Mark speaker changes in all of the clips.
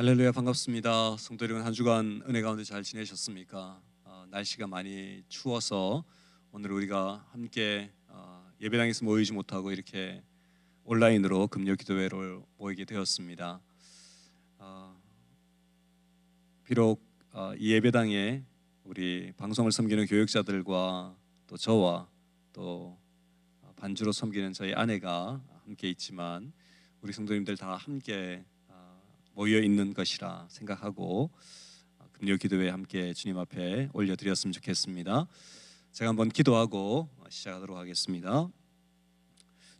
Speaker 1: 할렐루야, 반갑습니다. 성도 여러분, 한 주간 은혜 가운데 잘 지내셨습니까? 날씨가 많이 추워서 오늘 우리가 함께 예배당에서 모이지 못하고 이렇게 온라인으로 금요 기도회로 모이게 되었습니다. 비록 이 예배당에 우리 방송을 섬기는 교육자들과 또 저와 또 반주로 섬기는 저희 아내가 함께 있지만 우리 성도님들 다 함께 모여 있는 것이라 생각하고 금요 기도회에 함께 주님 앞에 올려드렸으면 좋겠습니다. 제가 한번 기도하고 시작하도록 하겠습니다.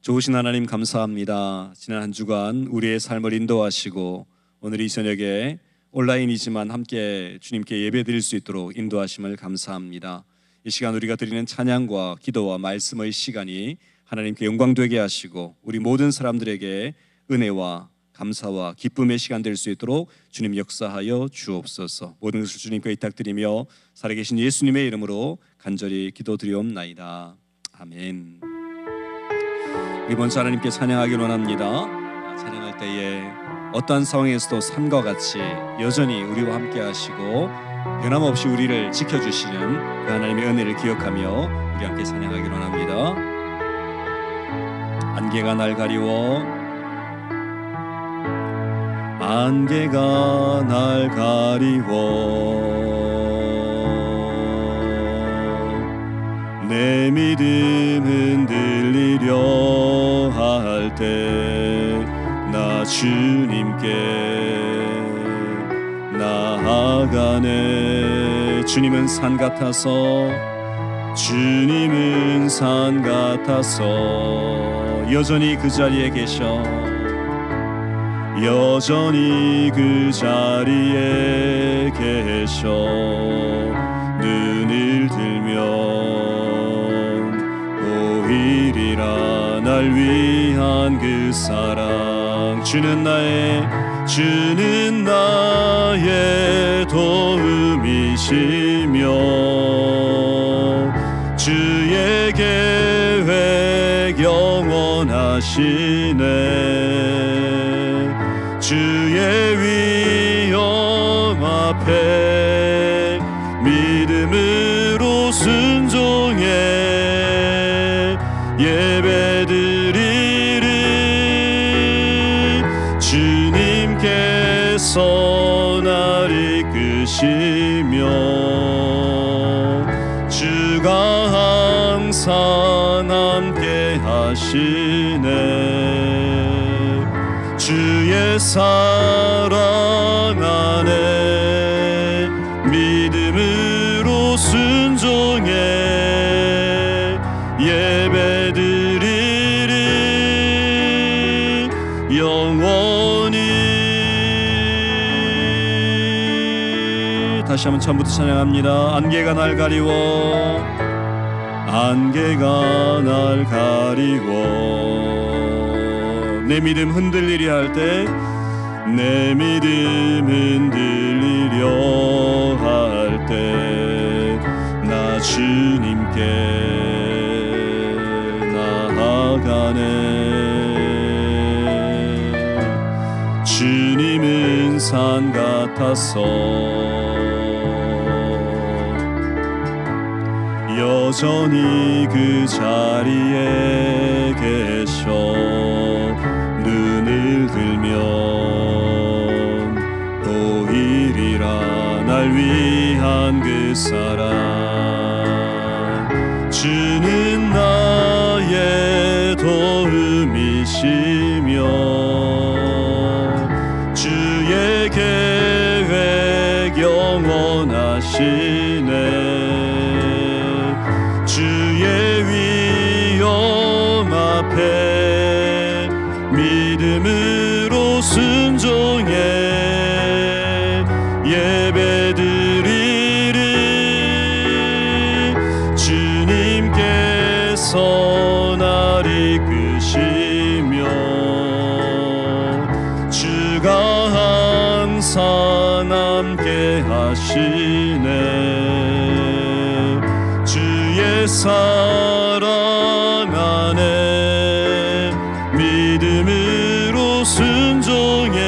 Speaker 1: 좋으신 하나님, 감사합니다. 지난 한 주간 우리의 삶을 인도하시고 오늘 이 저녁에 온라인이지만 함께 주님께 예배드릴 수 있도록 인도하심을 감사합니다. 이 시간 우리가 드리는 찬양과 기도와 말씀의 시간이 하나님께 영광 되게 하시고 우리 모든 사람들에게 은혜와 감사와 기쁨의 시간 될 수 있도록 주님 역사하여 주옵소서. 모든 것을 주님께 의탁드리며 살아계신 예수님의 이름으로 간절히 기도드리옵나이다. 아멘. 우리 먼저 하나님께 찬양하길 원합니다. 찬양할 때에 어떠한 상황에서도 산과 같이 여전히 우리와 함께 하시고 변함없이 우리를 지켜주시는 그 하나님의 은혜를 기억하며 우리 함께 찬양하길 원합니다. 안개가 날 가리워, 안개가 날 가리워 내 믿음 흔들리려 할 때 나 주님께 나아가네. 주님은 산 같아서, 주님은 산 같아서 여전히 그 자리에 계셔, 여전히 그 자리에 계셔. 눈을 들면 보이리라 날 위한 그 사랑. 주는 나의 도움이시며 주의 계획 영원하시네. 주의 위엄 앞에 믿음으로 순종해 예배드리리. 주님께서 날 이끄시며 주가 항상 함께 하시네. 주의 사랑 안에 믿음으로 순종해 예배드리리 영원히. 다시 한번 처음부터 찬양합니다. 안개가 날 가리워, 안개가 날 가리워 내 믿음 흔들리려 할 때, 내 믿음 흔들리려 할 때 나 주님께 나아가네. 주님은 산 같아서 여전히 그 자리에 계셔. 눈을 들면 보이리라 날 위한 그 사랑. 주는 나의 도움이시며 주의 계획 영원하시네. 주의 위엄 앞에 믿음으로 순종해 예배드리리. 주님께서 날 이끄시며 주가 항상 함께 하시네. 주의 사랑 안에 믿음으로 순종해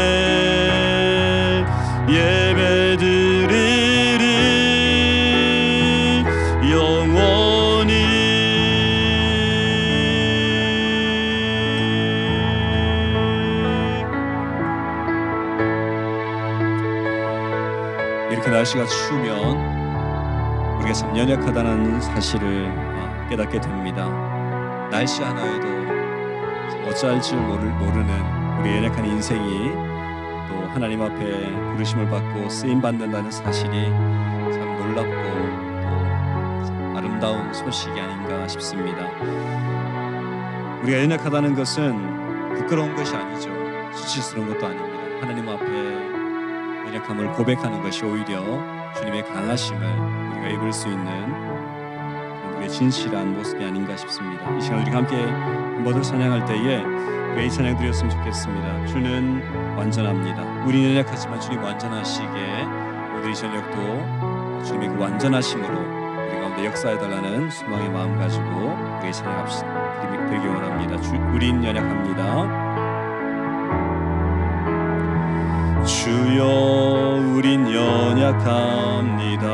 Speaker 1: 이렇게 날씨가 추우면 우리가 참 연약하다는 사실을 깨닫게 됩니다. 날씨 하나에도 어찌할 줄 모르는 우리 연약한 인생이 또 하나님 앞에 부르심을 받고 쓰임받는다는 사실이 참 놀랍고 또 아름다운 소식이 아닌가 싶습니다. 우리가 연약하다는 것은 부끄러운 것이 아니죠. 수치스러운 것도 아닙니다. 하나님 앞에 연약함을 고백하는 것이 오히려 주님의 강하심을 우리가 입을 수 있는 우리의 진실한 모습이 아닌가 싶습니다. 이 시간 우리가 함께 한번더 찬양할 때에 우리가 이 찬양 드렸으면 좋겠습니다. 주는 완전합니다. 우리는 연약하지만 주님 완전하시기에 오늘 이 저녁도 주님의 그 완전하심으로 우리 가운데 역사해달라는 소망의 마음 가지고 우리 이 찬양 드리기 원합니다. 우린 연약합니다. 주여 우린 연약합니다.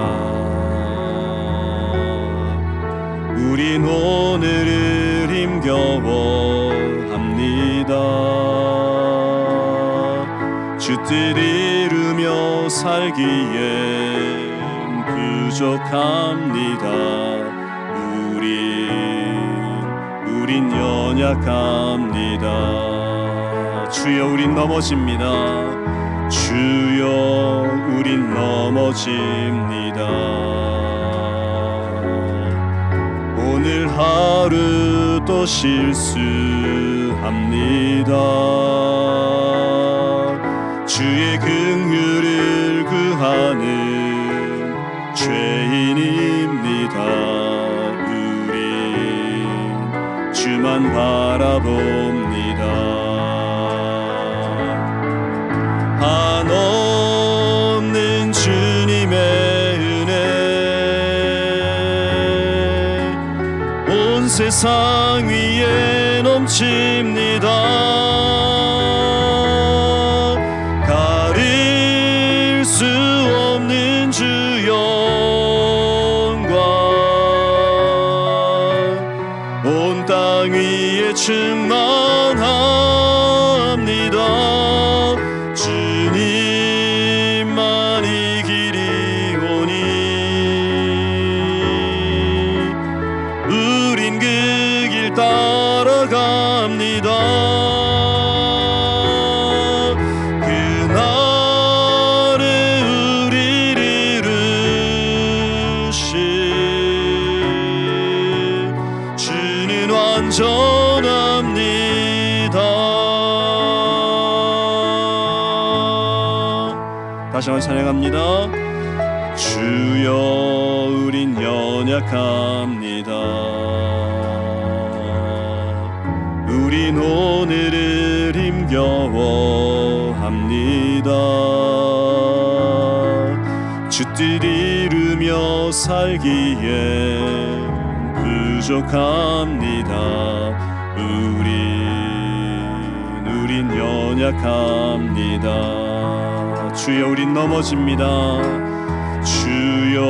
Speaker 1: 우린 오늘을 힘겨워합니다. 주 뜻 이루며 살기엔 부족합니다. 우린 연약합니다. 주여 우린 넘어집니다. 주여 우린 넘어집니다. 오늘 하루 또 실수합니다. 주의 긍휼을 구하는 죄인입니다. 우린 주만 바라봅니다. 한없는 주님의 은혜 온 세상 위에 넘칩니다. 가릴 수 없는 주 영광 온 땅 위에 충만합니다. 주님만이 길이 오니 우린 그 길 따라갑니다. 그날에 우리를 이루신 주는 완전합니다. 다시 한번 찬양합니다. 주여 우린 연약합니다. 우린 오늘을 힘겨워합니다. 주 뜻 이루며 살기에 부족합니다. 우린 연약합니다. 주여 우린 넘어집니다. 주여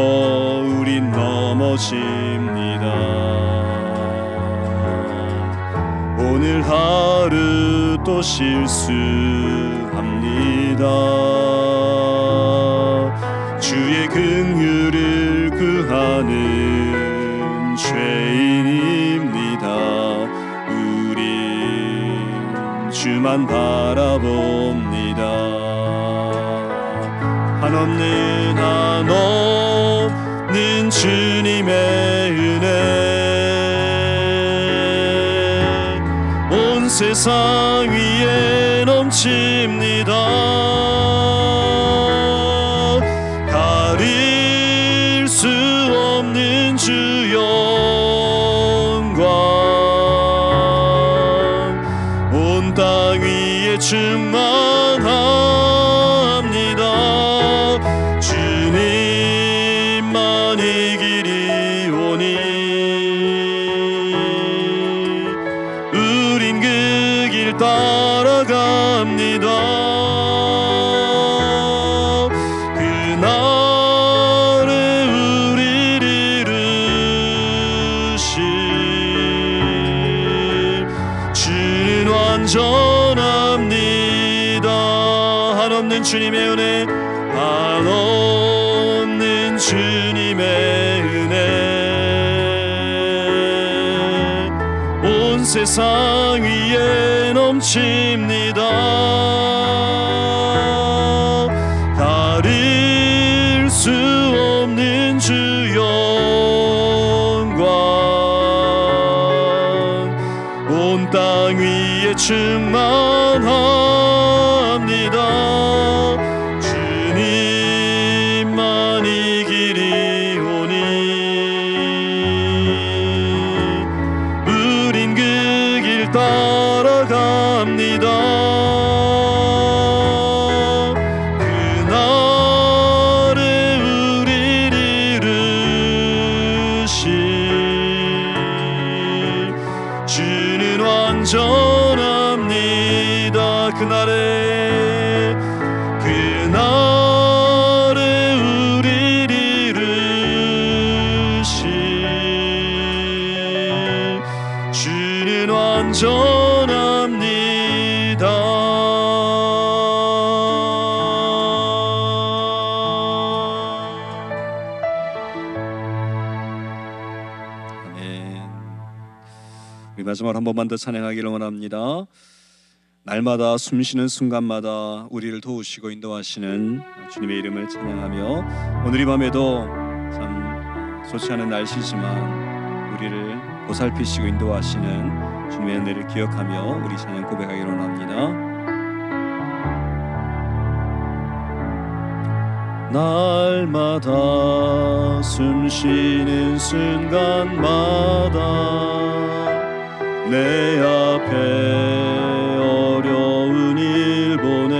Speaker 1: 우린 넘어집니다. 오늘 하루 또 실수합니다. 주의 긍휼을 구하는 죄인입니다. 우린 주만 바라봅니다. 한없는 주님의 은혜 온 세상 위에 넘칩니다. 가릴 수 없는 주 영광 온 땅 위에 충만합니다. 주님만이 길이 오니 우린 그 길 따라갑니다. 그날에 우리를 이루신 주는 완전합니다. 한없는 주님의 은혜 한없는 주님의 은혜 온 세상 위에 넘칩니다. 가릴 수 없는 주 영광 온 땅 위에 충만합니다. 주님만이 길이오니 우린 그 길 따라갑니다. 그날에 우리를 이루실 주는 완전합니다. 그날에 우리를 이루실 주는 완전합니다. 아멘. 우리 마지막으로 한 번만 더 찬양하기를 원합니다. 날마다 숨쉬는 순간마다 우리를 도우시고 인도하시는 주님의 이름을 찬양하며 오늘 이 밤에도 참 좋지 않은 날씨지만 우리를 보살피시고 인도하시는 주님의 은혜를 기억하며 우리 찬양 고백하기를 원합니다. 날마다 숨쉬는 순간마다 내 앞에 어려운 일 보내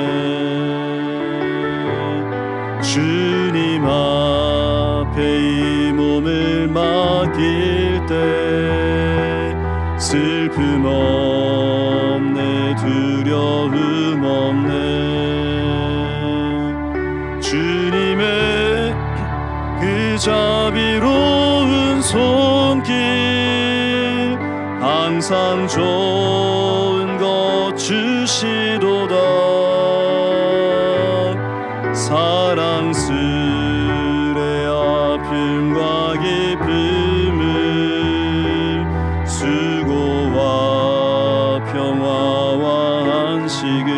Speaker 1: 주님 앞에 이 몸을 맡길 때 슬픔 없네 두려움 없네 주님의 그 자비로운 손길 항상 좋은 것 주시도다. 사랑스레 아픔과 기쁨을 수고와 평화와 안식을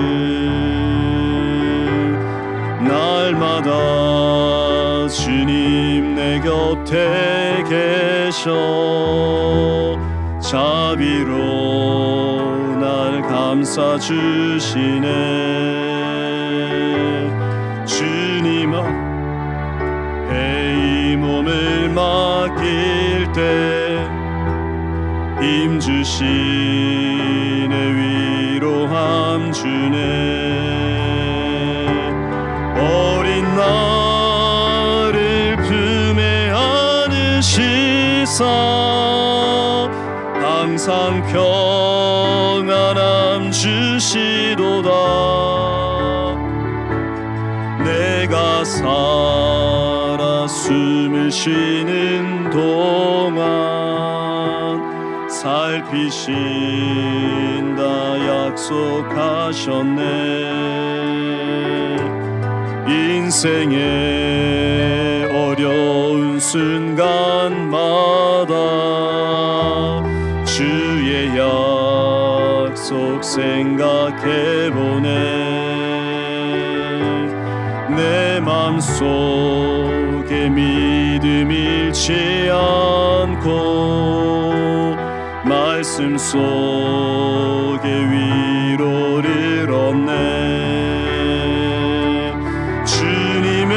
Speaker 1: 날마다 주님 내 곁에 계셔 자비로 날 감싸주시네. 주님 앞에 이 몸을 맡길 때 힘주시네 위로함 주네. 어린 나를 품에 안으시사 항상 평안함 주시도다. 내가 살아 숨을 쉬는 동안 살피신다 약속하셨네. 인생의 어려운 순간마다 주의 약속 생각해보네. 내 맘속에 믿음 잃지 않고 말씀 속에 위로를 얻네. 주님의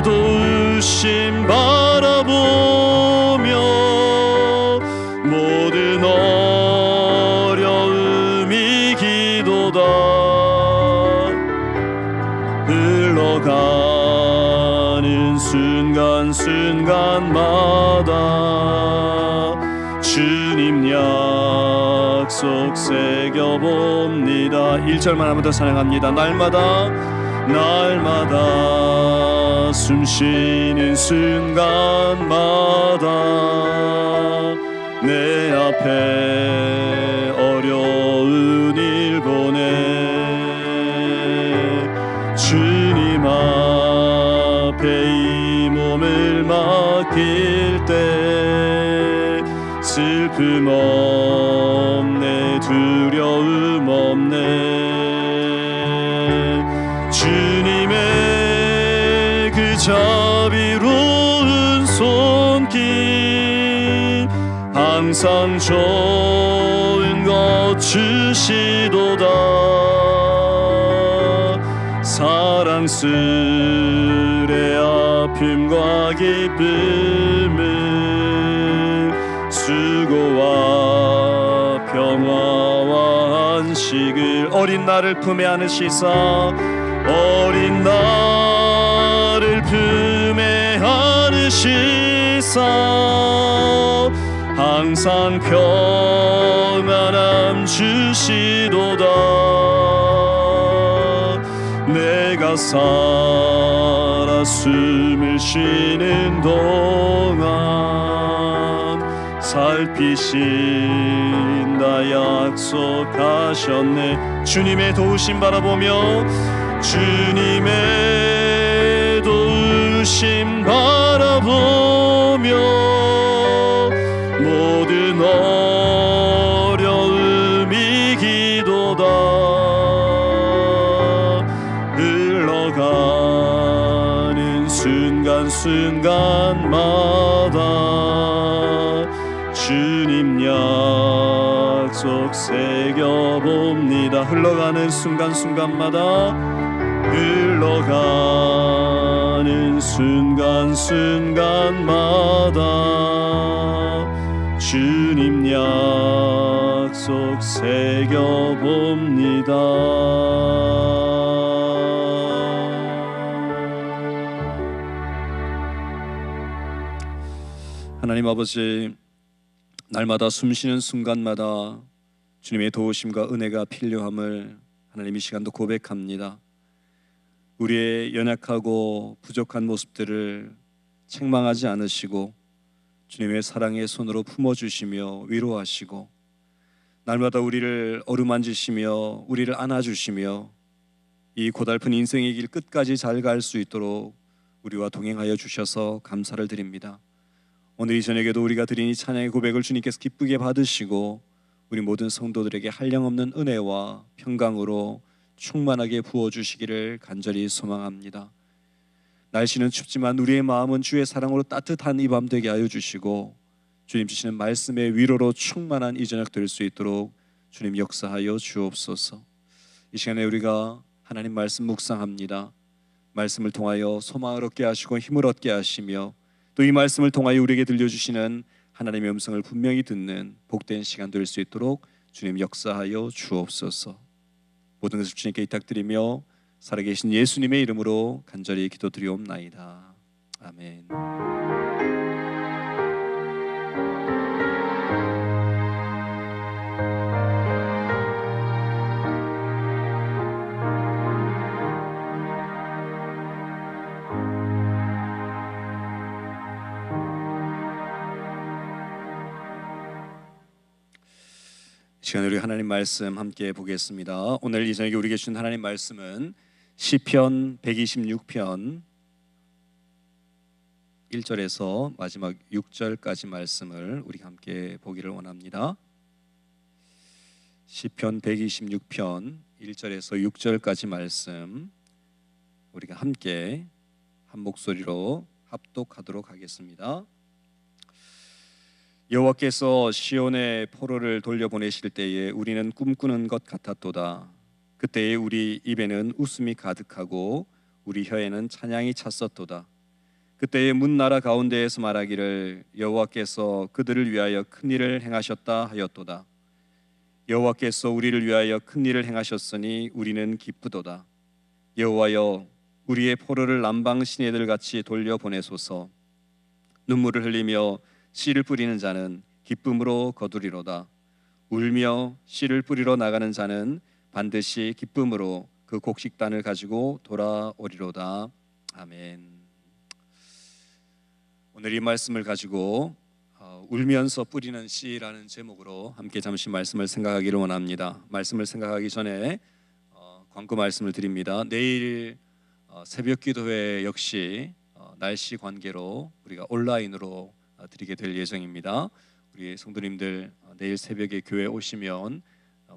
Speaker 1: 도우심 바라보며 모든 어려움이 기도다. 흘러가는 순간순간마다 주님 약속 새겨봅니다. 1절만 한번 더 찬양합니다. 날마다 숨쉬는 순간마다 내 앞에 어려운 일 보내 주님 앞에 바뀔 때 슬픔 없네 두려움 없네 주님의 그 자비로운 손길 항상 좋은 것 주시도다 사랑스레 아픔과 기쁨을 수고와 평화와 안식을 어린 나를 품에 안으시사 어린 나를 품에 안으시사 항상 평안함 주시도다 내가 살아 숨을 쉬는 동안 살피신다 약속하셨네 주님의 도우심 바라보며 주님의 도우심 바라보며 모든 어려움 이기도다 흘러가는 순간순간마다 주님 약속 새겨봅니다 흘러가는 순간순간마다 흘러가는 순간순간마다 주님 약속 새겨봅니다 하나님 아버지 날마다 숨쉬는 순간마다 주님의 도우심과 은혜가 필요함을 하나님 이 시간도 고백합니다 우리의 연약하고 부족한 모습들을 책망하지 않으시고 주님의 사랑의 손으로 품어주시며 위로하시고 날마다 우리를 어루만지시며 우리를 안아주시며 이 고달픈 인생의 길 끝까지 잘 갈 수 있도록 우리와 동행하여 주셔서 감사를 드립니다 오늘 이 저녁에도 우리가 드린 이 찬양의 고백을 주님께서 기쁘게 받으시고 우리 모든 성도들에게 한량없는 은혜와 평강으로 충만하게 부어주시기를 간절히 소망합니다 날씨는 춥지만 우리의 마음은 주의 사랑으로 따뜻한 이 밤 되게 하여 주시고 주님 주시는 말씀의 위로로 충만한 이 저녁 될 수 있도록 주님 역사하여 주옵소서 이 시간에 우리가 하나님 말씀 묵상합니다 말씀을 통하여 소망을 얻게 하시고 힘을 얻게 하시며 또 이 말씀을 통하여 우리에게 들려주시는 하나님의 음성을 분명히 듣는 복된 시간 될 수 있도록 주님 역사하여 주옵소서 모든 것을 주님께 부탁드리며 살아계신 예수님의 이름으로 간절히 기도드리옵나이다 아멘 이 시간에 우리 하나님 말씀 함께 보겠습니다. 오늘 이 저녁에 우리에게 주신 하나님 말씀은 시편 126편 1절에서 마지막 6절까지 말씀을 우리가 함께 보기를 원합니다. 시편 126편 1절에서 6절까지 말씀 우리가 함께 한 목소리로 합독하도록 하겠습니다. 여호와께서 시온의 포로를 돌려보내실 때에 우리는 꿈꾸는 것 같았도다. 그때에 우리 입에는 웃음이 가득하고 우리 혀에는 찬양이 찼었도다. 그때에 문 나라 가운데에서 말하기를 여호와께서 그들을 위하여 큰 일을 행하셨다 하였도다. 여호와께서 우리를 위하여 큰 일을 행하셨으니 우리는 기쁘도다. 여호와여 우리의 포로를 남방 시내들 같이 돌려보내소서. 눈물을 흘리며 씨를 뿌리는 자는 기쁨으로 거두리로다. 울며 씨를 뿌리러 나가는 자는 반드시 기쁨으로 그 곡식단을 가지고 돌아오리로다. 아멘. 오늘 이 말씀을 가지고 울면서 뿌리는 씨라는 제목으로 함께 잠시 말씀을 생각하기를 원합니다. 말씀을 생각하기 전에 광고 말씀을 드립니다. 내일 새벽 기도회 역시 날씨 관계로 우리가 온라인으로 드리게 될 예정입니다. 우리 성도님들 내일 새벽에 교회 오시면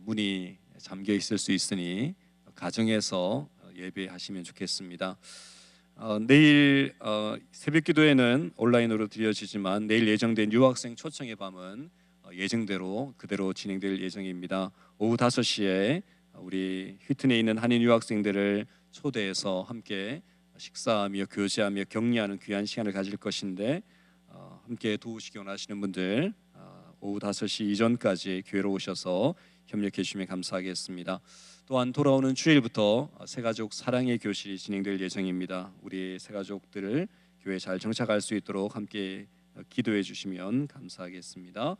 Speaker 1: 문이 잠겨 있을 수 있으니 가정에서 예배하시면 좋겠습니다. 내일 새벽 기도회는 온라인으로 드려지지만 내일 예정된 유학생 초청의 밤은 예정대로 그대로 진행될 예정입니다. 오후 5시에 우리 휘튼에 있는 한인 유학생들을 초대해서 함께 식사하며 교제하며 격려하는 귀한 시간을 가질 것인데 함께 도우시기 원하시는 분들 오후 5시 이전까지 교회로 오셔서 협력해 주시면 감사하겠습니다. 또한 돌아오는 주일부터 새가족 사랑의 교실이 진행될 예정입니다. 우리 새가족들을 교회에 잘 정착할 수 있도록 함께 기도해 주시면 감사하겠습니다.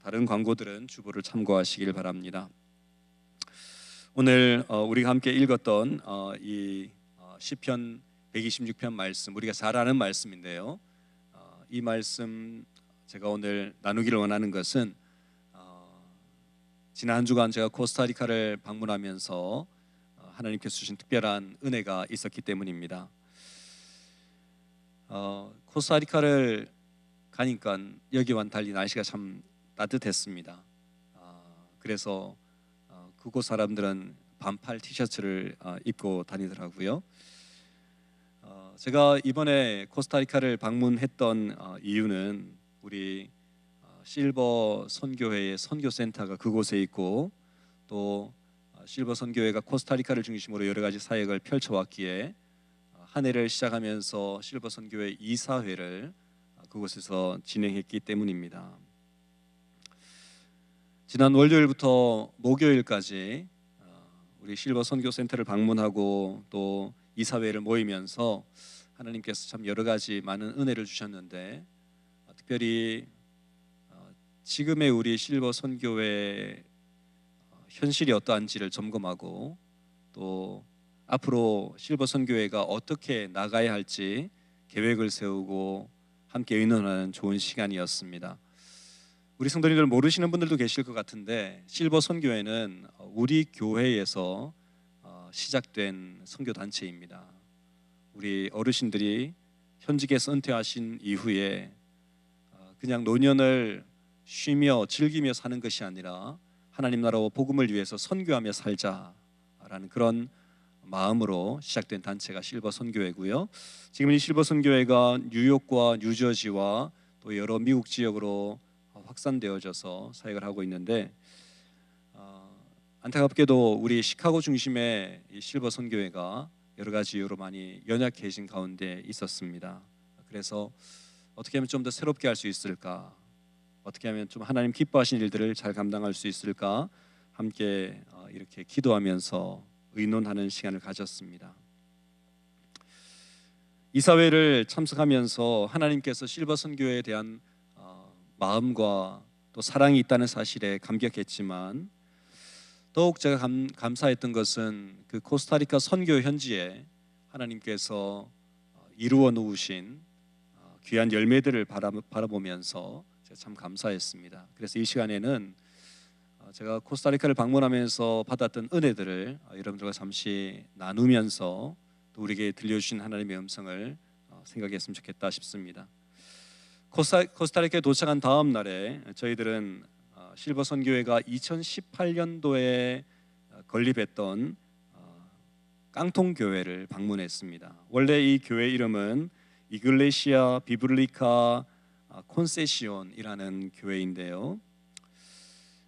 Speaker 1: 다른 광고들은 주보를 참고하시길 바랍니다. 오늘 우리가 함께 읽었던 이 시편 126편 말씀, 우리가 잘 아는 말씀인데요. 이 말씀 제가 오늘 나누기를 원하는 것은 지난 한 주간 제가 코스타리카를 방문하면서 하나님께서 주신 특별한 은혜가 있었기 때문입니다. 코스타리카를 가니까 여기와는 달리 날씨가 참 따뜻했습니다. 그래서 그곳 사람들은 반팔 티셔츠를 입고 다니더라고요. 제가 이번에 코스타리카를 방문했던 이유는 우리 실버 선교회의 선교센터가 그곳에 있고 또 실버 선교회가 코스타리카를 중심으로 여러 가지 사역을 펼쳐왔기에 한 해를 시작하면서 실버 선교회 이사회를 그곳에서 진행했기 때문입니다. 지난 월요일부터 목요일까지 우리 실버 선교센터를 방문하고 또 이사회를 모이면서 하나님께서 참 여러 가지 많은 은혜를 주셨는데 특별히 지금의 우리 실버 선교회 현실이 어떠한지를 점검하고 또 앞으로 실버 선교회가 어떻게 나가야 할지 계획을 세우고 함께 의논하는 좋은 시간이었습니다. 우리 성도님들 모르시는 분들도 계실 것 같은데 실버 선교회는 우리 교회에서 시작된 선교 단체입니다. 우리 어르신들이 현직에서 은퇴하신 이후에 그냥 노년을 쉬며 즐기며 사는 것이 아니라 하나님 나라와 복음을 위해서 선교하며 살자라는 그런 마음으로 시작된 단체가 실버 선교회고요. 지금 이 실버 선교회가 뉴욕과 뉴저지와 또 여러 미국 지역으로 확산되어져서 사역을 하고 있는데 안타깝게도 우리 시카고 중심의 이 실버 선교회가 여러 가지 이유로 많이 연약해진 가운데 있었습니다. 그래서 어떻게 하면 좀 더 새롭게 할 수 있을까? 어떻게 하면 좀 하나님 기뻐하시는 일들을 잘 감당할 수 있을까? 함께 이렇게 기도하면서 의논하는 시간을 가졌습니다. 이사회를 참석하면서 하나님께서 실버 선교회에 대한 마음과 또 사랑이 있다는 사실에 감격했지만 더욱 제가 감사했던 것은 그 코스타리카 선교 현지에 하나님께서 이루어 놓으신 귀한 열매들을 바라보면서 제가 참 감사했습니다. 그래서 이 시간에는 제가 코스타리카를 방문하면서 받았던 은혜들을 여러분들과 잠시 나누면서 또 우리에게 들려주신 하나님의 음성을 생각했으면 좋겠다 싶습니다. 코스타리카에 도착한 다음 날에 저희들은 실버 선교회가 2018년도에 건립했던 깡통 교회를 방문했습니다. 원래 이 교회 이름은 이글레시아 비블리카 콘세시온이라는 교회인데요.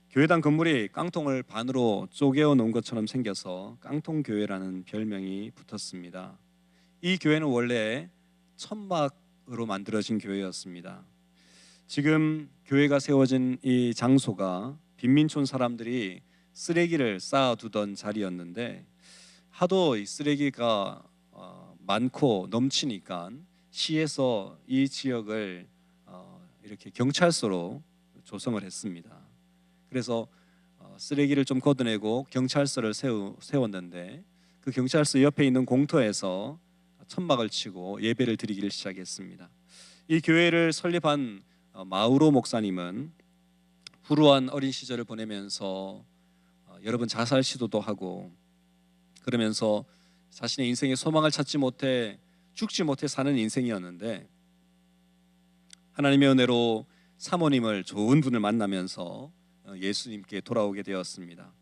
Speaker 1: 교회당 건물이 깡통을 반으로 쪼개어 놓은 것처럼 생겨서 깡통교회라는 별명이 붙었습니다. 이 교회는 원래 천막으로 만들어진 교회였습니다. 지금 교회가 세워진 이 장소가 빈민촌 사람들이 쓰레기를 쌓아두던 자리였는데 하도 이 쓰레기가 많고 넘치니까 시에서 이 지역을 이렇게 경찰서로 조성을 했습니다. 그래서 쓰레기를 좀 걷어내고 경찰서를 세웠는데 그 경찰서 옆에 있는 공터에서 천막을 치고 예배를 드리기를 시작했습니다. 이 교회를 설립한 마우로 목사님은 불우한 어린 시절을 보내면서 여러 번 자살 시도도 하고 그러면서 자신의 인생의 소망을 찾지 못해 죽지 못해 사는 인생이었는데 하나님의 은혜로 사모님을 좋은 분을 만나면서 예수님께 돌아오게 되었습니다.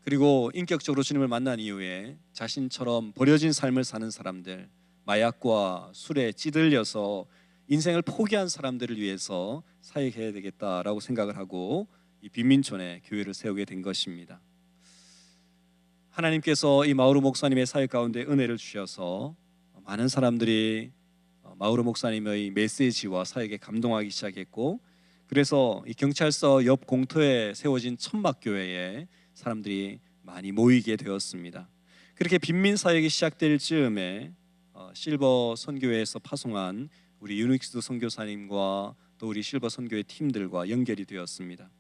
Speaker 1: 그리고 인격적으로 주님을 만난 이후에 자신처럼 버려진 삶을 사는 사람들, 마약과 술에 찌들려서 인생을 포기한 사람들을 위해서 사역해야 되겠다라고 생각을 하고 이 빈민촌에 교회를 세우게 된 것입니다. 하나님께서 이 마우로 목사님의 사역 가운데 은혜를 주셔서 많은 사람들이 마우로 목사님의 메시지와 사역에 감동하기 시작했고, 그래서 이 경찰서 옆 공터에 세워진 천막교회에 사람들이 많이 모이게 되었습니다. 그렇게 빈민 사역이 시작될 즈음에 실버 선교회에서 파송한 우리 유닉스 선교사님과 또 우리 실버 선교회 팀들과 연결이 되었습니다.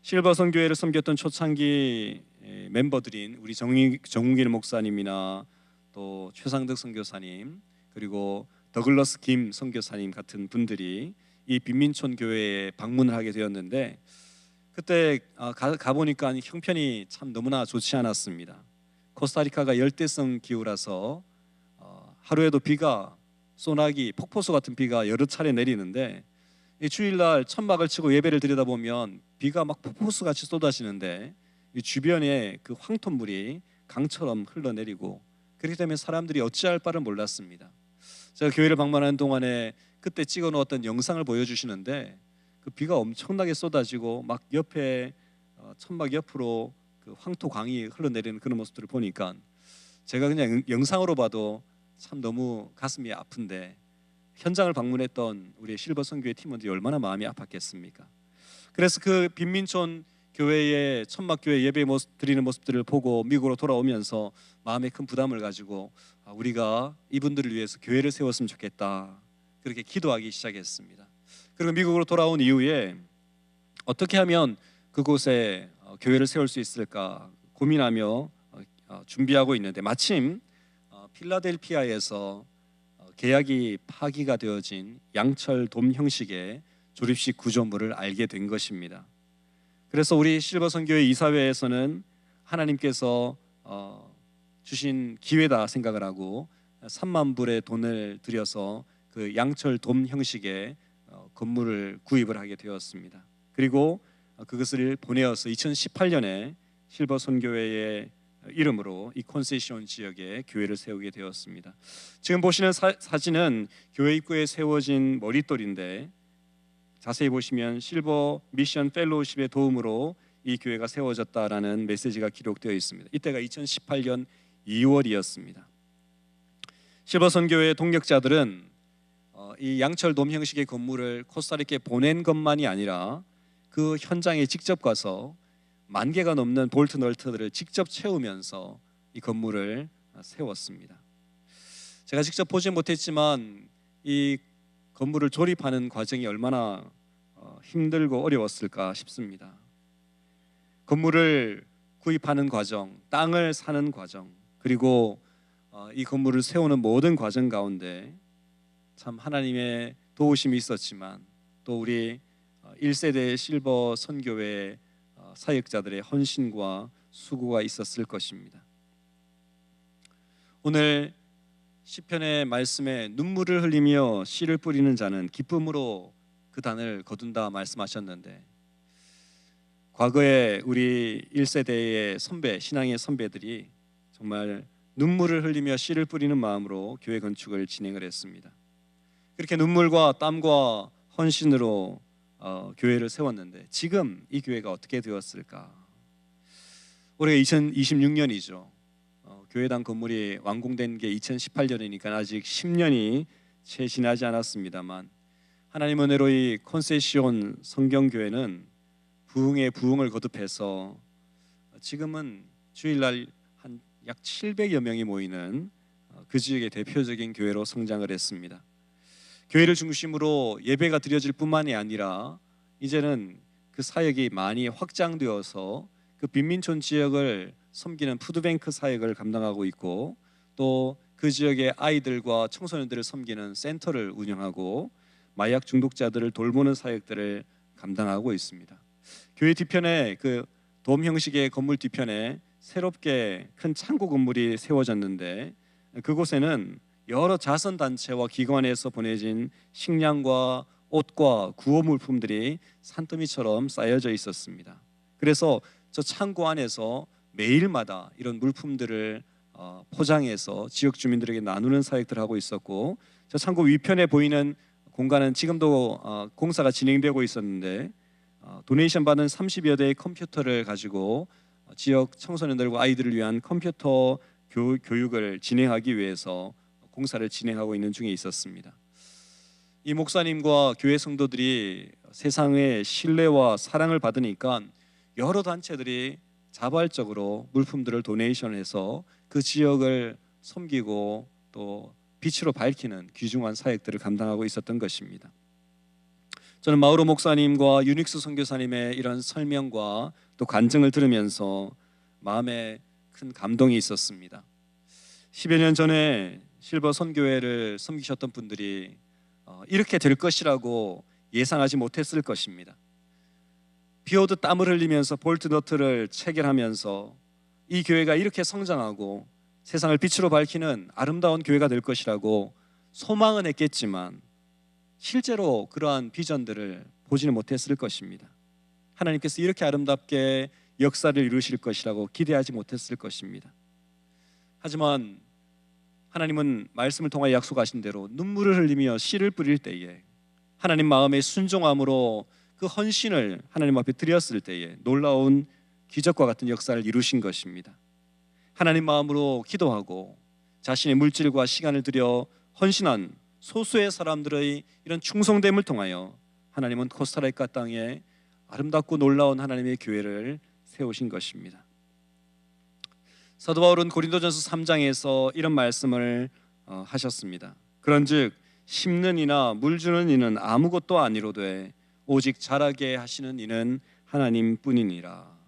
Speaker 1: 실버 선교회를 섬겼던 초창기 멤버들인 우리 정웅길 목사님이나 또 최상덕 선교사님, 그리고 더글러스 김 선교사님 같은 분들이 이 빈민촌 교회에 방문을 하게 되었는데, 그때 가보니까 형편이 참 너무나 좋지 않았습니다. 코스타리카가 열대성 기후라서 하루에도 비가, 소나기, 폭포수 같은 비가 여러 차례 내리는데, 이 주일날 천막을 치고 예배를 드리다 보면 비가 막 폭포수 같이 쏟아지는데 이 주변에 그 황토물이 강처럼 흘러내리고, 그렇기 때문에 사람들이 어찌할 바를 몰랐습니다. 제가 교회를 방문하는 동안에 그때 찍어 놓았던 영상을 보여주시는데, 그 비가 엄청나게 쏟아지고 막 옆에 천막 옆으로 그 황토광이 흘러내리는 그런 모습들을 보니까 제가 그냥 영상으로 봐도 참 너무 가슴이 아픈데, 현장을 방문했던 우리 실버 선교회 팀원들이 얼마나 마음이 아팠겠습니까? 그래서 그 빈민촌 교회의 천막교회 예배 드리는 모습들을 보고 미국으로 돌아오면서 마음에 큰 부담을 가지고 우리가 이분들을 위해서 교회를 세웠으면 좋겠다, 그렇게 기도하기 시작했습니다. 그리고 미국으로 돌아온 이후에 어떻게 하면 그곳에 교회를 세울 수 있을까 고민하며 준비하고 있는데, 마침 필라델피아에서 계약이 파기가 되어진 양철돔 형식의 조립식 구조물을 알게 된 것입니다. 그래서 우리 실버 선교회 이사회에서는 하나님께서 주신 기회다 생각을 하고 3만 불의 돈을 들여서 그 양철돔 형식의 건물을 구입을 하게 되었습니다. 그리고 그것을 보내어서 2018년에 실버 선교회의 이름으로 이 콘세시온 지역에 교회를 세우게 되었습니다. 지금 보시는 사진은 교회 입구에 세워진 머릿돌인데, 자세히 보시면 실버 미션 펠로우십의 도움으로 이 교회가 세워졌다라는 메시지가 기록되어 있습니다. 이때가 2018년 2월이었습니다. 실버 선교회의 동력자들은 이 양철돔 형식의 건물을 코스타리카에 보낸 것만이 아니라 그 현장에 직접 가서 10,000개가 넘는 볼트 널트들을 직접 채우면서 이 건물을 세웠습니다. 제가 직접 보지 못했지만 이 건물을 조립하는 과정이 얼마나 힘들고 어려웠을까 싶습니다. 건물을 구입하는 과정, 땅을 사는 과정, 그리고 이 건물을 세우는 모든 과정 가운데 참 하나님의 도우심이 있었지만, 또 우리 1세대 실버 선교회 사역자들의 헌신과 수고가 있었을 것입니다. 오늘 시편의 말씀에 눈물을 흘리며 씨를 뿌리는 자는 기쁨으로 그 단을 거둔다 말씀하셨는데, 과거에 우리 1세대의 선배, 신앙의 선배들이 정말 눈물을 흘리며 씨를 뿌리는 마음으로 교회 건축을 진행을 했습니다. 그렇게 눈물과 땀과 헌신으로 교회를 세웠는데, 지금 이 교회가 어떻게 되었을까? 올해가 2026년이죠. 교회당 건물이 완공된 게 2018년이니까 아직 10년이 채 지나지 않았습니다만, 하나님 은혜로 이 콘세시온 성경교회는 부흥에 부흥을 거듭해서 지금은 주일날 한 약 700여 명이 모이는 그 지역의 대표적인 교회로 성장을 했습니다. 교회를 중심으로 예배가 드려질 뿐만이 아니라 이제는 그 사역이 많이 확장되어서 그 빈민촌 지역을 섬기는 푸드뱅크 사역을 감당하고 있고, 또 그 지역의 아이들과 청소년들을 섬기는 센터를 운영하고 마약 중독자들을 돌보는 사역들을 감당하고 있습니다. 교회 뒤편에 그 돔 형식의 건물 뒤편에 새롭게 큰 창고 건물이 세워졌는데, 그곳에는 여러 자선단체와 기관에서 보내진 식량과 옷과 구호 물품들이 산더미처럼 쌓여져 있었습니다. 그래서 저 창고 안에서 매일마다 이런 물품들을 포장해서 지역 주민들에게 나누는 사역들을 하고 있었고, 저 창고 위편에 보이는 공간은 지금도 공사가 진행되고 있었는데 도네이션 받은 30여 대의 컴퓨터를 가지고 지역 청소년들과 아이들을 위한 컴퓨터 교육을 진행하기 위해서 공사를 진행하고 있는 중에 있었습니다. 이 목사님과 교회 성도들이 세상의 신뢰와 사랑을 받으니까 여러 단체들이 자발적으로 물품들을 도네이션해서 그 지역을 섬기고 또 빛으로 밝히는 귀중한 사역들을 감당하고 있었던 것입니다. 저는 마우로 목사님과 유닉스 선교사님의 이런 설명과 또 간증을 들으면서 마음에 큰 감동이 있었습니다. 10여 년 전에 실버 선교회를 섬기셨던 분들이 이렇게 될 것이라고 예상하지 못했을 것입니다. 비 오듯 땀을 흘리면서 볼트 너트를 체결하면서 이 교회가 이렇게 성장하고 세상을 빛으로 밝히는 아름다운 교회가 될 것이라고 소망은 했겠지만 실제로 그러한 비전들을 보지는 못했을 것입니다. 하나님께서 이렇게 아름답게 역사를 이루실 것이라고 기대하지 못했을 것입니다. 하지만 하나님은 말씀을 통하여 약속하신 대로 눈물을 흘리며 씨를 뿌릴 때에 하나님 마음의 순종함으로 그 헌신을 하나님 앞에 드렸을 때에 놀라운 기적과 같은 역사를 이루신 것입니다. 하나님 마음으로 기도하고 자신의 물질과 시간을 들여 헌신한 소수의 사람들의 이런 충성됨을 통하여 하나님은 코스타리카 땅에 아름답고 놀라운 하나님의 교회를 세우신 것입니다. 사도 바울은 고린도전서 3장에서 이런 말씀을 하셨습니다. 그런즉 심는 이나 물 주는 이는 아무것도 아니로되 오직 자라게 하시는 이는 하나님뿐이니라.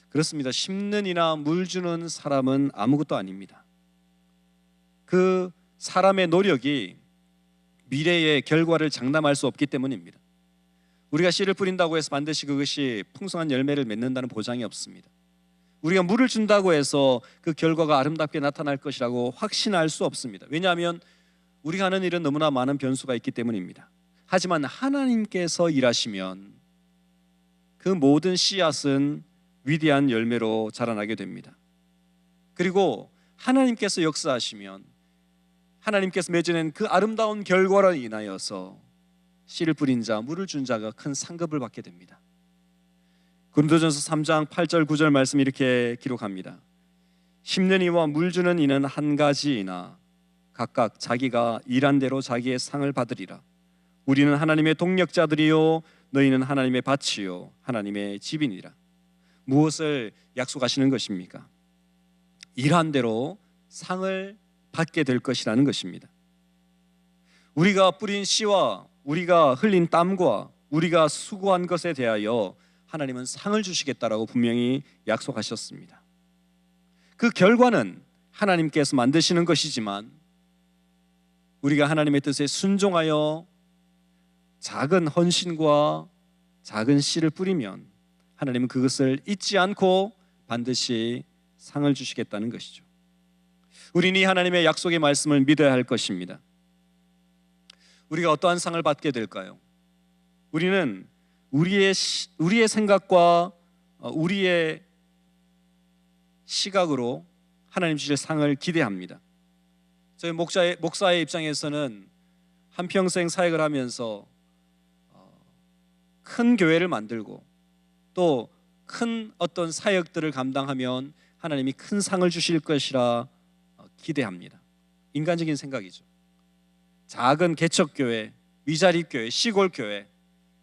Speaker 1: 그렇습니다. 심는 이나 물 주는 사람은 아무것도 아닙니다. 그 사람의 노력이 미래의 결과를 장담할 수 없기 때문입니다. 우리가 씨를 뿌린다고 해서 반드시 그것이 풍성한 열매를 맺는다는 보장이 없습니다. 우리가 물을 준다고 해서 그 결과가 아름답게 나타날 것이라고 확신할 수 없습니다. 왜냐하면 우리가 하는 일은 너무나 많은 변수가 있기 때문입니다. 하지만 하나님께서 일하시면 그 모든 씨앗은 위대한 열매로 자라나게 됩니다. 그리고 하나님께서 역사하시면 하나님께서 맺어낸 그 아름다운 결과로 인하여서 씨를 뿌린 자, 물을 준 자가 큰 상급을 받게 됩니다. 고린도전서 3장 8절 9절 말씀 이렇게 기록합니다. 심는 이와 물 주는 이는 한 가지이나 각각 자기가 일한 대로 자기의 상을 받으리라. 우리는 하나님의 동력자들이요 너희는 하나님의 밭이요 하나님의 집이니라. 무엇을 약속하시는 것입니까? 일한 대로 상을 받게 될 것이라는 것입니다. 우리가 뿌린 씨와 우리가 흘린 땀과 우리가 수고한 것에 대하여 하나님은 상을 주시겠다라고 분명히 약속하셨습니다. 그 결과는 하나님께서 만드시는 것이지만 우리가 하나님의 뜻에 순종하여 작은 헌신과 작은 씨를 뿌리면 하나님은 그것을 잊지 않고 반드시 상을 주시겠다는 것이죠. 우리는 이 하나님의 약속의 말씀을 믿어야 할 것입니다. 우리가 어떠한 상을 받게 될까요? 우리는 우리의 생각과 우리의 시각으로 하나님 주실 상을 기대합니다. 저희 목사의 입장에서는 한평생 사역을 하면서 큰 교회를 만들고 또 큰 어떤 사역들을 감당하면 하나님이 큰 상을 주실 것이라 기대합니다. 인간적인 생각이죠. 작은 개척교회, 위자립교회, 시골교회,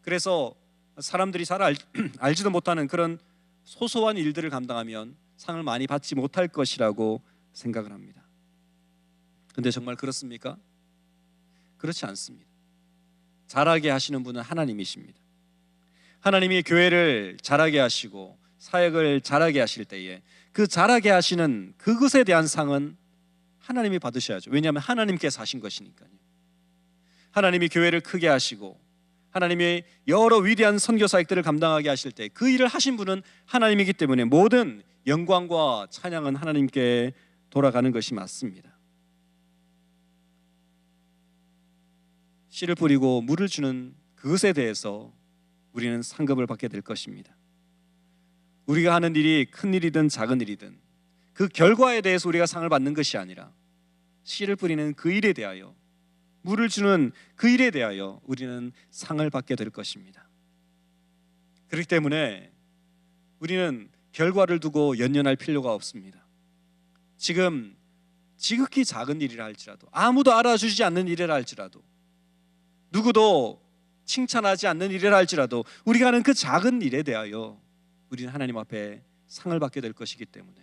Speaker 1: 그래서 사람들이 잘 알지도 못하는 그런 소소한 일들을 감당하면 상을 많이 받지 못할 것이라고 생각을 합니다. 그런데 정말 그렇습니까? 그렇지 않습니다. 잘하게 하시는 분은 하나님이십니다. 하나님이 교회를 잘하게 하시고 사역을 잘하게 하실 때에 그 잘하게 하시는 그것에 대한 상은 하나님이 받으셔야죠. 왜냐하면 하나님께서 하신 것이니까요. 하나님이 교회를 크게 하시고 하나님이 여러 위대한 선교 사역들을 감당하게 하실 때 그 일을 하신 분은 하나님이기 때문에 모든 영광과 찬양은 하나님께 돌아가는 것이 맞습니다. 씨를 뿌리고 물을 주는 그것에 대해서 우리는 상급을 받게 될 것입니다. 우리가 하는 일이 큰 일이든 작은 일이든 그 결과에 대해서 우리가 상을 받는 것이 아니라 씨를 뿌리는 그 일에 대하여, 물을 주는 그 일에 대하여 우리는 상을 받게 될 것입니다. 그렇기 때문에 우리는 결과를 두고 연연할 필요가 없습니다. 지금 지극히 작은 일이라 할지라도, 아무도 알아주지 않는 일이라 할지라도, 누구도 칭찬하지 않는 일이라 할지라도 우리가 하는 그 작은 일에 대하여 우리는 하나님 앞에 상을 받게 될 것이기 때문에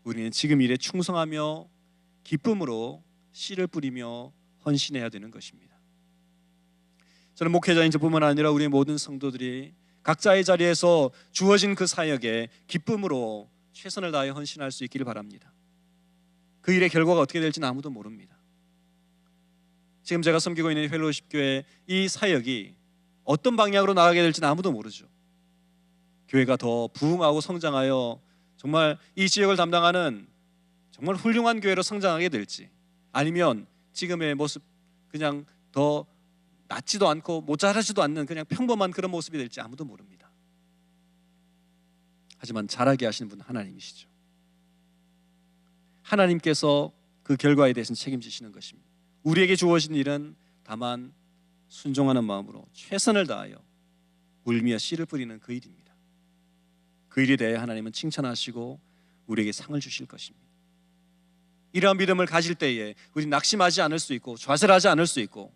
Speaker 1: 우리는 지금 일에 충성하며 기쁨으로 씨를 뿌리며 헌신해야 되는 것입니다. 저는 목회자인 저뿐만 아니라 우리 모든 성도들이 각자의 자리에서 주어진 그 사역에 기쁨으로 최선을 다해 헌신할 수 있기를 바랍니다. 그 일의 결과가 어떻게 될지는 아무도 모릅니다. 지금 제가 섬기고 있는 펠로우십 교회 이 사역이 어떤 방향으로 나가게 될지는 아무도 모르죠. 교회가 더 부흥하고 성장하여 정말 이 지역을 담당하는 정말 훌륭한 교회로 성장하게 될지, 아니면 지금의 모습 그냥 더 낫지도 않고 모자라지도 않는 그냥 평범한 그런 모습이 될지 아무도 모릅니다. 하지만 잘하게 하시는 분은 하나님이시죠. 하나님께서 그 결과에 대해서는 책임지시는 것입니다. 우리에게 주어진 일은 다만 순종하는 마음으로 최선을 다하여 울며 씨를 뿌리는 그 일입니다. 그 일에 대해 하나님은 칭찬하시고 우리에게 상을 주실 것입니다. 이러한 믿음을 가질 때에 우리 낙심하지 않을 수 있고 좌절하지 않을 수 있고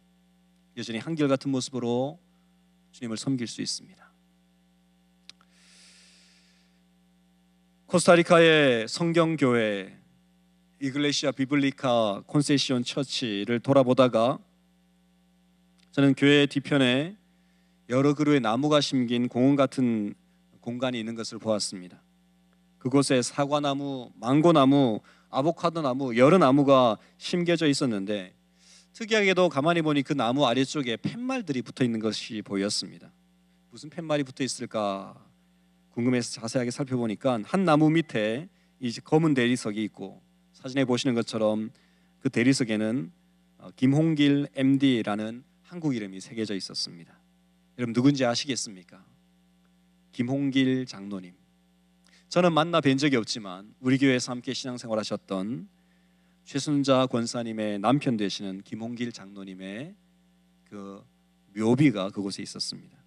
Speaker 1: 여전히 한결같은 모습으로 주님을 섬길 수 있습니다. 코스타리카의 성경교회 이글레시아 비블리카 콘세시온 처치를 돌아보다가 저는 교회 뒤편에 여러 그루의 나무가 심긴 공원 같은 공간이 있는 것을 보았습니다. 그곳에 사과나무, 망고나무, 아보카도나무, 여러 나무가 심겨져 있었는데 특이하게도 가만히 보니 그 나무 아래쪽에 팻말들이 붙어 있는 것이 보였습니다. 무슨 팻말이 붙어 있을까 궁금해서 자세하게 살펴보니까 한 나무 밑에 이제 검은 대리석이 있고, 사진에 보시는 것처럼 그 대리석에는 김홍길 MD라는 한국 이름이 새겨져 있었습니다. 여러분 누군지 아시겠습니까? 김홍길 장로님. 저는 만나 뵌 적이 없지만 우리 교회에서 함께 신앙생활 하셨던 최순자 권사님의 남편 되시는 김홍길 장로님의 그 묘비가 그곳에 있었습니다.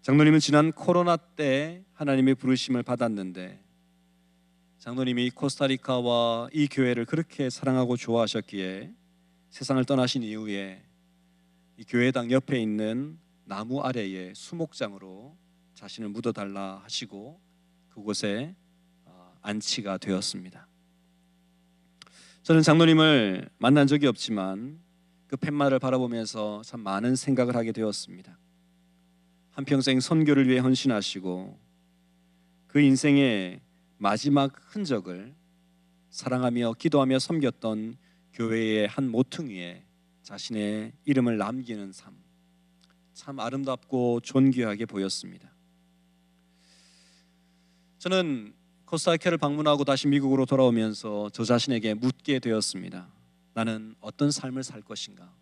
Speaker 1: 장로님은 지난 코로나 때 하나님의 부르심을 받았는데 장로님이 코스타리카와 이 교회를 그렇게 사랑하고 좋아하셨기에 세상을 떠나신 이후에 이 교회당 옆에 있는 나무 아래에 수목장으로 자신을 묻어달라 하시고 그곳에 안치가 되었습니다. 저는 장로님을 만난 적이 없지만 그 팻말을 바라보면서 참 많은 생각을 하게 되었습니다. 한평생 선교를 위해 헌신하시고 그 인생의 마지막 흔적을 사랑하며 기도하며 섬겼던 교회의 한 모퉁이에 자신의 이름을 남기는 삶, 참 아름답고 존귀하게 보였습니다. 저는 코스타리카를 방문하고 다시 미국으로 돌아오면서 저 자신에게 묻게 되었습니다. 나는 어떤 삶을 살 것인가?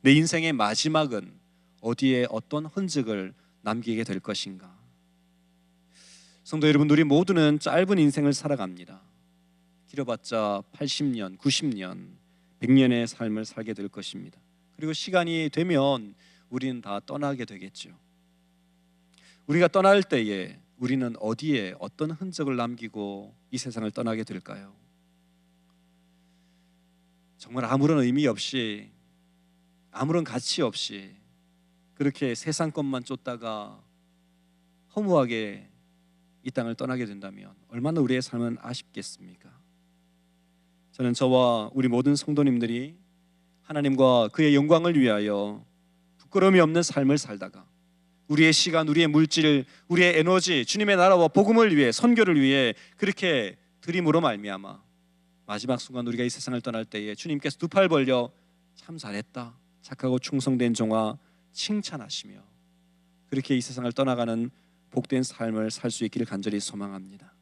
Speaker 1: 내 인생의 마지막은 어디에 어떤 흔적을 남기게 될 것인가? 성도 여러분, 우리 모두는 짧은 인생을 살아갑니다. 길어봤자 80년, 90년, 100년의 삶을 살게 될 것입니다. 그리고 시간이 되면 우리는 다 떠나게 되겠죠. 우리가 떠날 때에 우리는 어디에 어떤 흔적을 남기고 이 세상을 떠나게 될까요? 정말 아무런 의미 없이, 아무런 가치 없이 그렇게 세상 것만 쫓다가 허무하게 이 땅을 떠나게 된다면 얼마나 우리의 삶은 아쉽겠습니까? 저는 저와 우리 모든 성도님들이 하나님과 그의 영광을 위하여 부끄러움이 없는 삶을 살다가 우리의 시간, 우리의 물질, 우리의 에너지, 주님의 나라와 복음을 위해, 선교를 위해 그렇게 드림으로 말미암아 마지막 순간 우리가 이 세상을 떠날 때에 주님께서 두 팔 벌려 참 잘했다, 착하고 충성된 종아 칭찬하시며 그렇게 이 세상을 떠나가는 복된 삶을 살 수 있기를 간절히 소망합니다.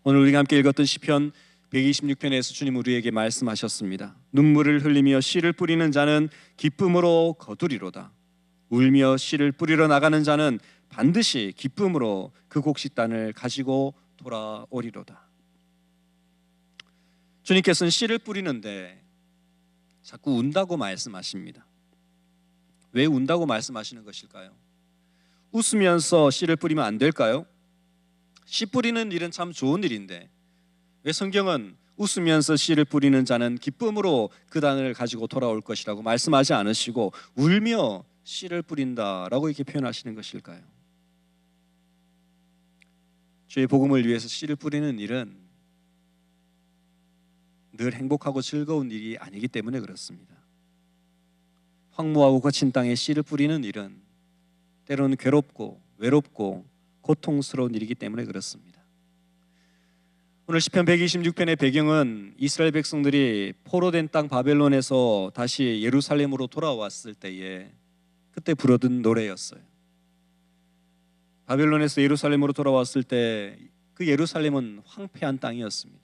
Speaker 1: 오늘 우리가 함께 읽었던 시편 126편에서 주님 우리에게 말씀하셨습니다. 눈물을 흘리며 씨를 뿌리는 자는 기쁨으로 거두리로다. 울며 씨를 뿌리러 나가는 자는 반드시 기쁨으로 그 곡식단을 가지고 돌아오리로다. 주님께서는 씨를 뿌리는데 자꾸 운다고 말씀하십니다. 왜 운다고 말씀하시는 것일까요? 웃으면서 씨를 뿌리면 안 될까요? 씨 뿌리는 일은 참 좋은 일인데 왜 성경은 웃으면서 씨를 뿌리는 자는 기쁨으로 그 단을 가지고 돌아올 것이라고 말씀하지 않으시고 울며 씨를 뿌린다라고 이렇게 표현하시는 것일까요? 주의 복음을 위해서 씨를 뿌리는 일은 늘 행복하고 즐거운 일이 아니기 때문에 그렇습니다. 황무하고 거친 땅에 씨를 뿌리는 일은 때로는 괴롭고 외롭고 고통스러운 일이기 때문에 그렇습니다. 오늘 시편 126편의 배경은 이스라엘 백성들이 포로된 땅 바벨론에서 다시 예루살렘으로 돌아왔을 때에 그때 부르던 노래였어요. 바벨론에서 예루살렘으로 돌아왔을 때 그 예루살렘은 황폐한 땅이었습니다.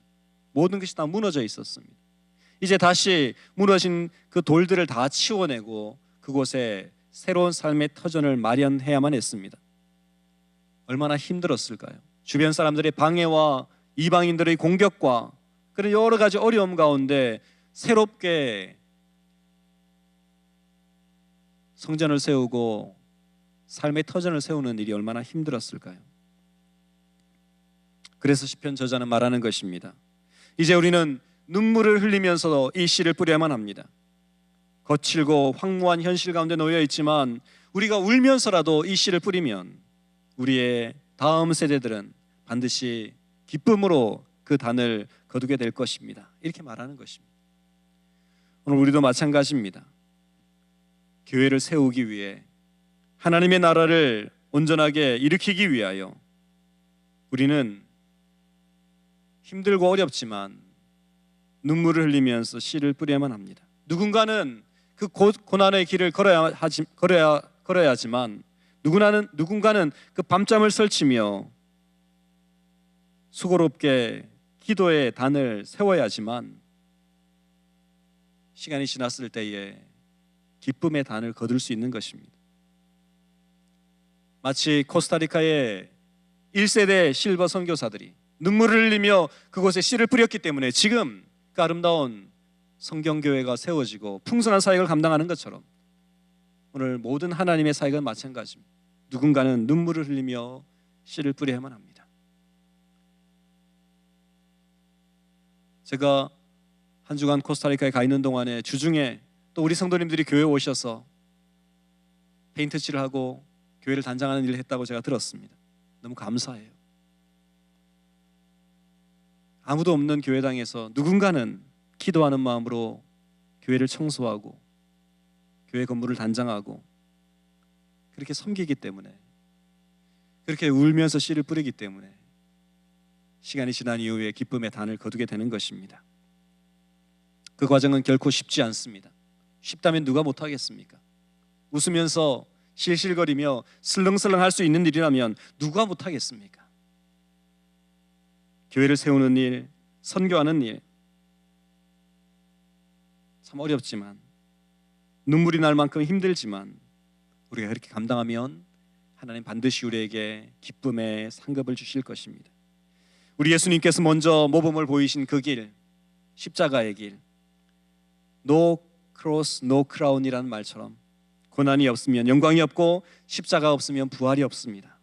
Speaker 1: 모든 것이 다 무너져 있었습니다. 이제 다시 무너진 그 돌들을 다 치워내고 그곳에 새로운 삶의 터전을 마련해야만 했습니다. 얼마나 힘들었을까요? 주변 사람들의 방해와 이방인들의 공격과 그런 여러 가지 어려움 가운데 새롭게 성전을 세우고 삶의 터전을 세우는 일이 얼마나 힘들었을까요? 그래서 시편 저자는 말하는 것입니다. 이제 우리는 눈물을 흘리면서 이 씨를 뿌려야만 합니다. 거칠고 황무한 현실 가운데 놓여 있지만 우리가 울면서라도 이 씨를 뿌리면 우리의 다음 세대들은 반드시 기쁨으로 그 단을 거두게 될 것입니다. 이렇게 말하는 것입니다. 오늘 우리도 마찬가지입니다. 교회를 세우기 위해 하나님의 나라를 온전하게 일으키기 위하여 우리는 힘들고 어렵지만 눈물을 흘리면서 씨를 뿌려야만 합니다. 누군가는 그 고난의 길을 걸어야지만 누군가는 그 밤잠을 설치며 수고롭게 기도의 단을 세워야지만 시간이 지났을 때에 기쁨의 단을 거둘 수 있는 것입니다. 마치 코스타리카의 1세대 실버 선교사들이 눈물을 흘리며 그곳에 씨를 뿌렸기 때문에 지금 그 아름다운 성경교회가 세워지고 풍성한 사역을 감당하는 것처럼 오늘 모든 하나님의 사역은 마찬가지입니다. 누군가는 눈물을 흘리며 씨를 뿌려야만 합니다. 제가 한 주간 코스타리카에 가 있는 동안에 주중에 또 우리 성도님들이 교회에 오셔서 페인트 칠을 하고 교회를 단장하는 일을 했다고 제가 들었습니다. 너무 감사해요. 아무도 없는 교회당에서 누군가는 기도하는 마음으로 교회를 청소하고 교회 건물을 단장하고 그렇게 섬기기 때문에 그렇게 울면서 씨를 뿌리기 때문에 시간이 지난 이후에 기쁨의 단을 거두게 되는 것입니다. 그 과정은 결코 쉽지 않습니다. 쉽다면 누가 못하겠습니까? 웃으면서 실실거리며 슬렁슬렁 할 수 있는 일이라면 누가 못하겠습니까? 교회를 세우는 일, 선교하는 일 참 어렵지만 눈물이 날 만큼 힘들지만 우리가 그렇게 감당하면 하나님 반드시 우리에게 기쁨의 상급을 주실 것입니다. 우리 예수님께서 먼저 모범을 보이신 그 길, 십자가의 길, No cross, no crown이라는 말처럼 고난이 없으면 영광이 없고 십자가 없으면 부활이 없습니다.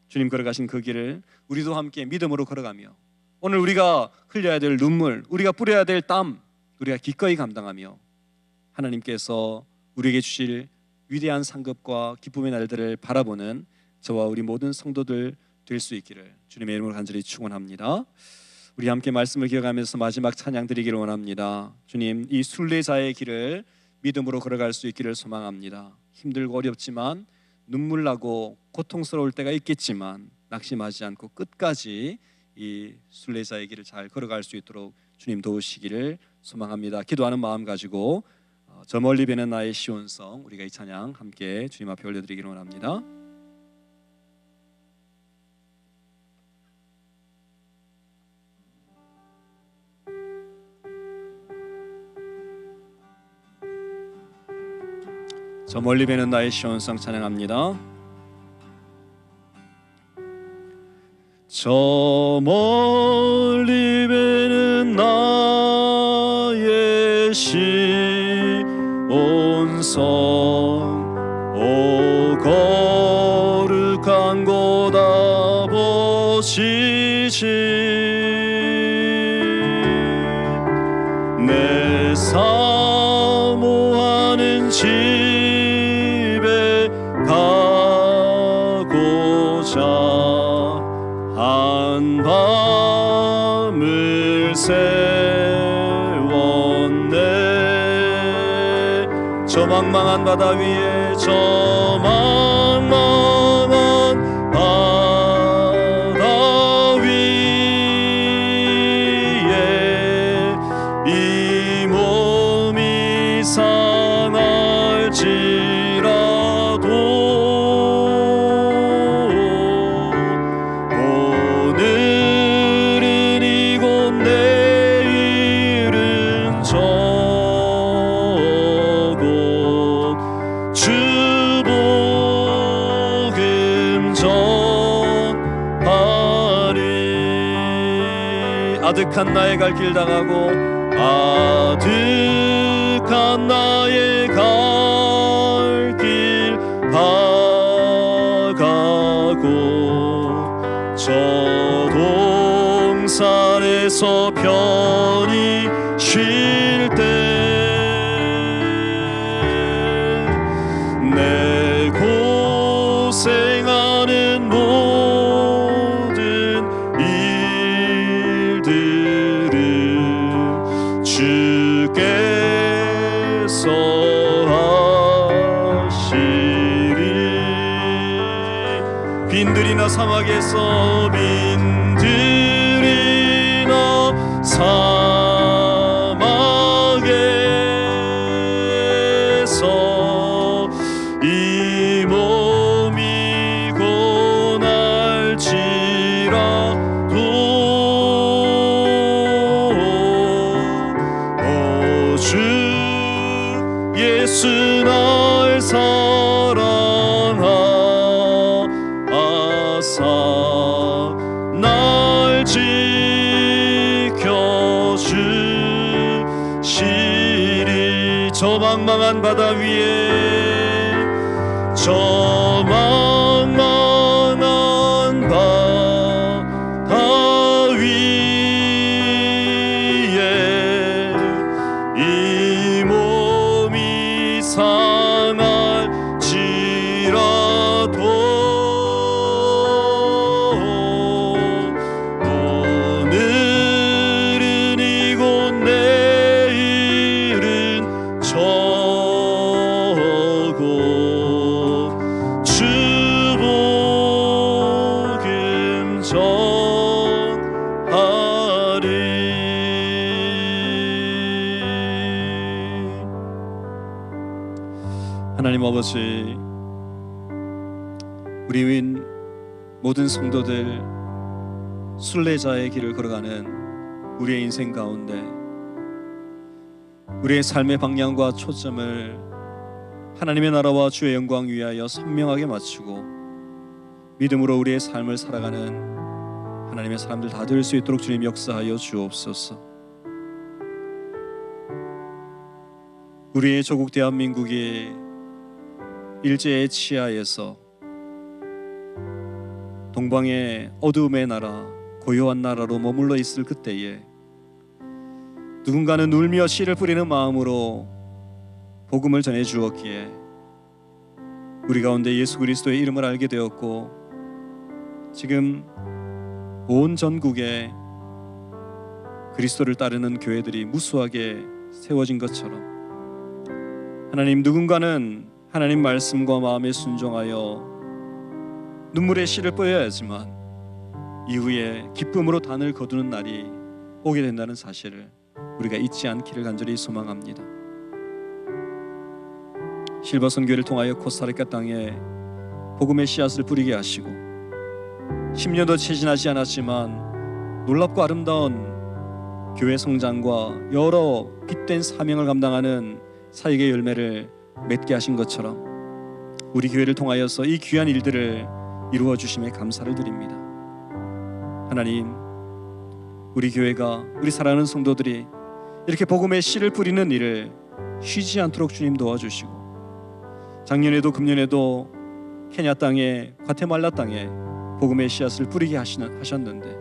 Speaker 1: 주님 걸어가신 그 길을 우리도 함께 믿음으로 걸어가며 오늘 우리가 흘려야 될 눈물, 우리가 뿌려야 될 땀 우리가 기꺼이 감당하며 하나님께서 우리에게 주실 위대한 상급과 기쁨의 날들을 바라보는 저와 우리 모든 성도들 될 수 있기를 주님의 이름으로 간절히 축원합니다. 우리 함께 말씀을 기억하면서 마지막 찬양 드리기를 원합니다. 주님, 이 순례자의 길을 믿음으로 걸어갈 수 있기를 소망합니다. 힘들고 어렵지만 눈물 나고 고통스러울 때가 있겠지만 낙심하지 않고 끝까지 이 순례자의 길을 잘 걸어갈 수 있도록 주님 도우시기를 소망합니다. 기도하는 마음 가지고 저 멀리 뵈는 나의 시온성 우리가 이 찬양 함께 주님 앞에 올려드리기를 원합니다. 저 멀리 배는 나의 시온성 찬양합니다. 저 멀리 배는 나의 시온성 오 거룩한 곳 아버지시 내 사모하는 집에 가고자 한 밤을 세웠네. 저 망망한 바다 위에 저 망망한 바다 위에 이 몸이 상할지라도 오늘은 이곳 내일은 저곳 주 복음 전하리. 아득한 나의 갈 길 다가고 아득한 나의 갈 길 다가고 저 동산에서 편히 쉴 때 내 고생하는 모든 일들을 주께서 하시리. 빈들이나 사막에서 빈들이나 사막에서 이 몸이 고날지라도 오 주 예수 날 사랑하사 날 지켜주시리. 저 망망한 바다 위에 저 망망한 바다 위에 이 몸이 상할지라도 오늘은 이곳 내일은 저곳 주 복음 전하리. 하나님 아버지, 우리 모든 성도들 순례자의 길을 걸어가는 우리의 인생 가운데 우리의 삶의 방향과 초점을 하나님의 나라와 주의 영광 위하여 선명하게 맞추고 믿음으로 우리의 삶을 살아가는 하나님의 사람들 다 될 수 있도록 주님 역사하여 주옵소서. 우리의 조국 대한민국이 일제의 치하에서 동방의 어두움의 나라, 고요한 나라로 머물러 있을 그때에 누군가는 울며 씨를 뿌리는 마음으로 복음을 전해 주었기에 우리 가운데 예수 그리스도의 이름을 알게 되었고 지금 온 전국에 그리스도를 따르는 교회들이 무수하게 세워진 것처럼 하나님, 누군가는 하나님 말씀과 마음에 순종하여 눈물의 씨를 뿌려야 하지만 이후에 기쁨으로 단을 거두는 날이 오게 된다는 사실을 우리가 잊지 않기를 간절히 소망합니다. 실버 선교를 통하여 코스타리카 땅에 복음의 씨앗을 뿌리게 하시고 10년도 채 지나지 않았지만 놀랍고 아름다운 교회 성장과 여러 빛된 사명을 감당하는 사역의 열매를 맺게 하신 것처럼 우리 교회를 통하여서 이 귀한 일들을 이루어 주심에 감사를 드립니다. 하나님, 우리 교회가, 우리 사랑하는 성도들이 이렇게 복음의 씨를 뿌리는 일을 쉬지 않도록 주님 도와주시고, 작년에도 금년에도 케냐 땅에, 과테말라 땅에 복음의 씨앗을 뿌리게 하셨는데,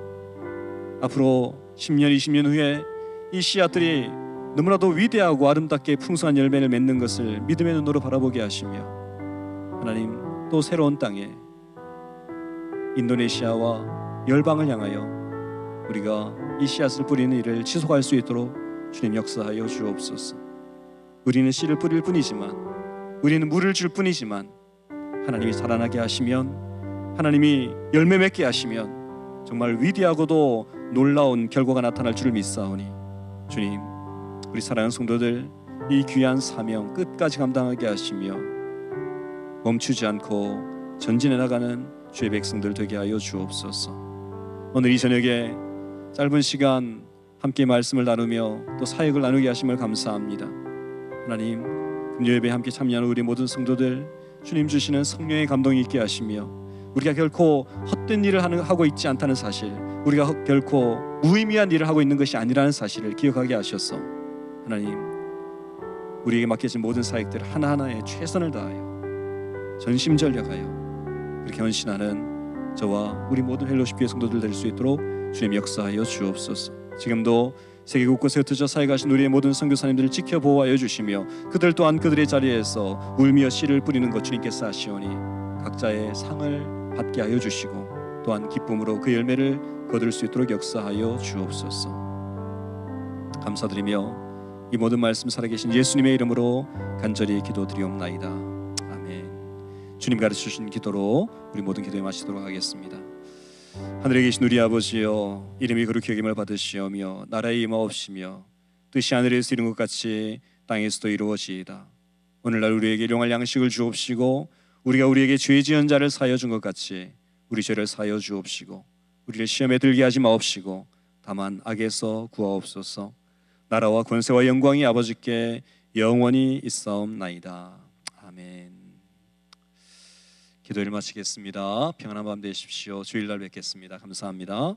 Speaker 1: 앞으로 10년, 20년 후에 이 씨앗들이 너무나도 위대하고 아름답게 풍성한 열매를 맺는 것을 믿음의 눈으로 바라보게 하시며, 하나님, 또 새로운 땅에 인도네시아와 열방을 향하여 우리가 이 씨앗을 뿌리는 일을 지속할 수 있도록 주님 역사하여 주옵소서. 우리는 씨를 뿌릴 뿐이지만, 우리는 물을 줄 뿐이지만, 하나님이 자라나게 하시면, 하나님이 열매 맺게 하시면 정말 위대하고도 놀라운 결과가 나타날 줄을 믿사오니, 주님, 우리 사랑하는 성도들 이 귀한 사명 끝까지 감당하게 하시며 멈추지 않고 전진해 나가는 주의 백성들 되게 하여 주옵소서. 오늘 이 저녁에 짧은 시간 함께 말씀을 나누며 또 사역을 나누게 하심을 감사합니다. 하나님, 금요예배에 함께 참여하는 우리 모든 성도들 주님 주시는 성령의 감동이 있게 하시며, 우리가 결코 헛된 일을 하고 있지 않다는 사실, 우리가 결코 무의미한 일을 하고 있는 것이 아니라는 사실을 기억하게 하셔서, 하나님, 우리에게 맡겨진 모든 사역들 하나하나에 최선을 다하여 전심전력하여 그렇게 헌신하는 저와 우리 모든 헬로십 교회 성도들 될 수 있도록 주님 역사하여 주옵소서. 지금도 세계 곳곳에 흩어져 사역하신 우리의 모든 선교사님들을 지켜 보호하여 주시며, 그들 또한 그들의 자리에서 울며 씨를 뿌리는 것 주님께서 하시오니 각자의 상을 받게 하여 주시고, 또한 기쁨으로 그 열매를 거둘 수 있도록 역사하여 주옵소서. 감사드리며 이 모든 말씀 살아계신 예수님의 이름으로 간절히 기도드리옵나이다. 아멘. 주님 가르쳐주신 기도로 우리 모든 기도에 마치도록 하겠습니다. 하늘에 계신 우리 아버지여, 이름이 거룩히 여김을 받으시오며 나라의 임하옵시며 뜻이 하늘에서 이룬 것 같이 땅에서도 이루어지이다. 오늘날 우리에게 일용할 양식을 주옵시고, 우리가 우리에게 죄 지은 자를 사하여 준 것 같이 우리 죄를 사하여 주옵시고, 우리를 시험에 들게 하지 마옵시고 다만 악에서 구하옵소서. 나라와 권세와 영광이 아버지께 영원히 있사옵나이다. 아멘. 기도를 마치겠습니다. 평안한 밤 되십시오. 주일날 뵙겠습니다. 감사합니다.